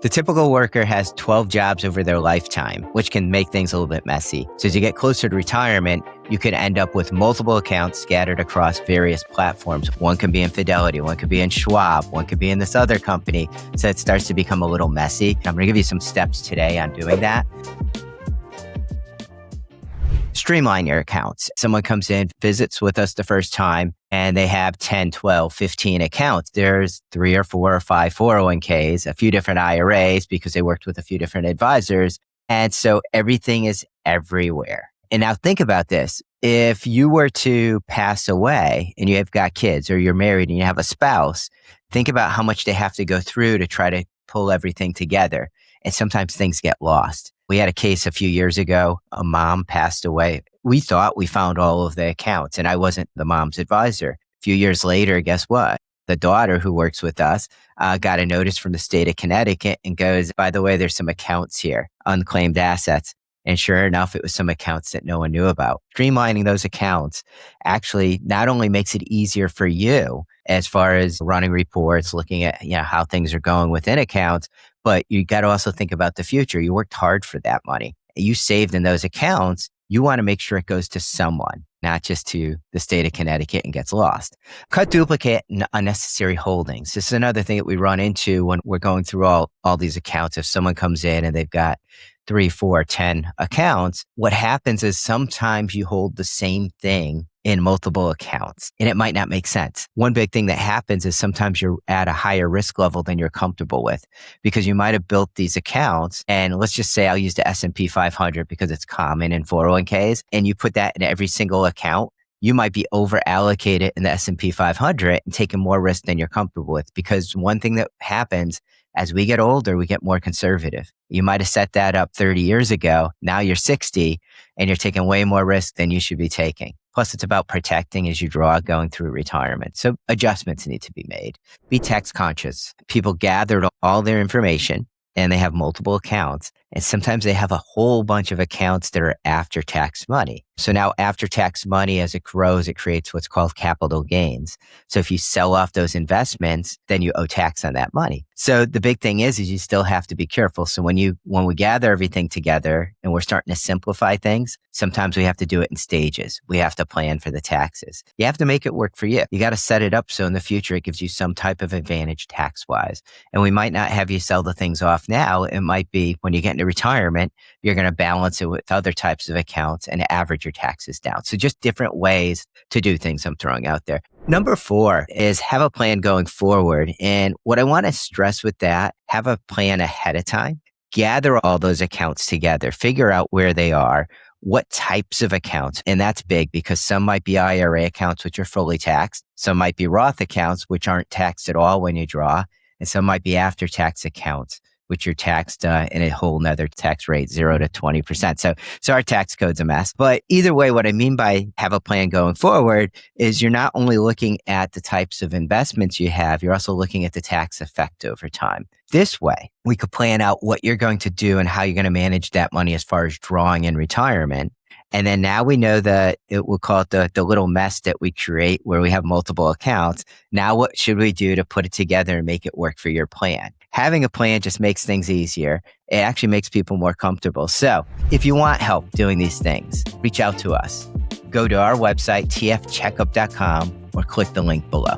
The typical worker has 12 jobs over their lifetime, which can make things a little bit messy. So as you get closer to retirement, you could end up with multiple accounts scattered across various platforms. One could be in Fidelity, one could be in Schwab, one could be in this other company. So it starts to become a little messy. I'm going to give you some steps today on doing that. Streamline your accounts. Someone comes in, visits with us the first time, and they have 10, 12, 15 accounts. There's 3 or 4 or 5 401ks, a few different IRAs because they worked with a few different advisors. And so everything is everywhere. And now think about this. If you were to pass away and you have got kids, or you're married and you have a spouse, think about how much they have to go through to try to pull everything together. And sometimes things get lost. We had a case a few years ago. A mom passed away. We thought we found all of the accounts, and I wasn't the mom's advisor. A few years later, guess what? The daughter who works with us got a notice from the state of Connecticut and goes, by the way, there's some accounts here, unclaimed assets. And sure enough, it was some accounts that no one knew about. Streamlining those accounts actually not only makes it easier for you as far as running reports, looking at how things are going within accounts, but you got to also think about the future. You worked hard for that money. You saved in those accounts. You want to make sure it goes to someone, not just to the state of Connecticut and gets lost. Cut duplicate and unnecessary holdings. This is another thing that we run into when we're going through all these accounts. If someone comes in and they've got 3, 4, 10 accounts, what happens is sometimes you hold the same thing in multiple accounts, and it might not make sense. One big thing that happens is sometimes you're at a higher risk level than you're comfortable with, because you might have built these accounts, and let's just say I'll use the S&P 500 because it's common in 401ks, and you put that in every single account. You might be over allocated in the S&P 500 and taking more risk than you're comfortable with, because one thing that happens as we get older, we get more conservative. You might have set that up 30 years ago. Now you're 60 and you're taking way more risk than you should be taking. Plus, it's about protecting as you draw going through retirement. So adjustments need to be made. Be tax conscious. People gathered all their information and they have multiple accounts. And sometimes they have a whole bunch of accounts that are after tax money. So now after tax money, as it grows, it creates what's called capital gains. So if you sell off those investments, then you owe tax on that money. So the big thing is you still have to be careful. So when we gather everything together and we're starting to simplify things, sometimes we have to do it in stages. We have to plan for the taxes. You have to make it work for you. You got to set it up so in the future it gives you some type of advantage tax-wise. And we might not have you sell the things off now. It might be when you get into retirement, you're going to balance it with other types of accounts and average your taxes down. So just different ways to do things I'm throwing out there. Number 4 is have a plan going forward. And what I want to stress with that, have a plan ahead of time. Gather all those accounts together. Figure out where they are, what types of accounts. And that's big because some might be IRA accounts, which are fully taxed. Some might be Roth accounts, which aren't taxed at all when you draw. And some might be after-tax accounts, which are taxed in a whole nother tax rate, 0 to 20%. So our tax code's a mess. But either way, what I mean by have a plan going forward is you're not only looking at the types of investments you have, you're also looking at the tax effect over time. This way, we could plan out what you're going to do and how you're going to manage that money as far as drawing in retirement. And then now we know that we'll call it the little mess that we create where we have multiple accounts. Now what should we do to put it together and make it work for your plan? Having a plan just makes things easier. It actually makes people more comfortable. So if you want help doing these things, reach out to us. Go to our website, tfcheckup.com, or click the link below.